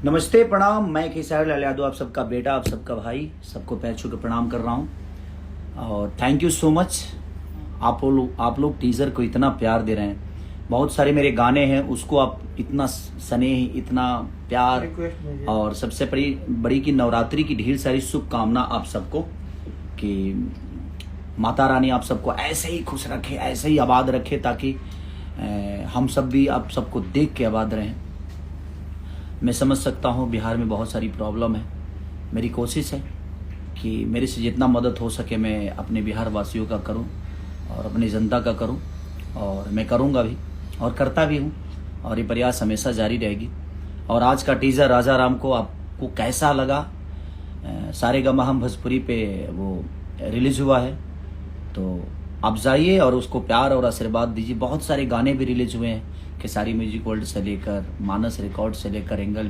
नमस्ते, प्रणाम। मैं खेसारी लाल यादव, आप सबका बेटा, आप सबका भाई, सबको पैर छू के प्रणाम कर रहा हूँ। और थैंक यू सो मच। आप लोग टीज़र को इतना प्यार दे रहे हैं। बहुत सारे मेरे गाने हैं, उसको आप इतना स्नेह, इतना प्यार, और सबसे बड़ी की नवरात्रि की ढेर सारी शुभकामना आप सबको, कि माता रानी आप सबको ऐसे ही खुश रखे, ऐसे ही आबाद रखे, ताकि हम सब भी आप सबको देख के आबाद रहें। मैं समझ सकता हूँ बिहार में बहुत सारी प्रॉब्लम है। मेरी कोशिश है कि मेरे से जितना मदद हो सके मैं अपने बिहार वासियों का करूँ और अपनी जनता का करूँ, और मैं करूँगा भी और करता भी हूँ, और ये प्रयास हमेशा जारी रहेगी। और आज का टीज़र राजा राम को आपको कैसा लगा? सारेगामा हम भोजपुरी पे वो रिलीज़ हुआ है, तो आप जाइए और उसको प्यार और आशीर्वाद दीजिए। बहुत सारे गाने भी रिलीज हुए हैं, खेसारी म्यूजिक वर्ल्ड से लेकर, मानस रिकॉर्ड से लेकर, एंगल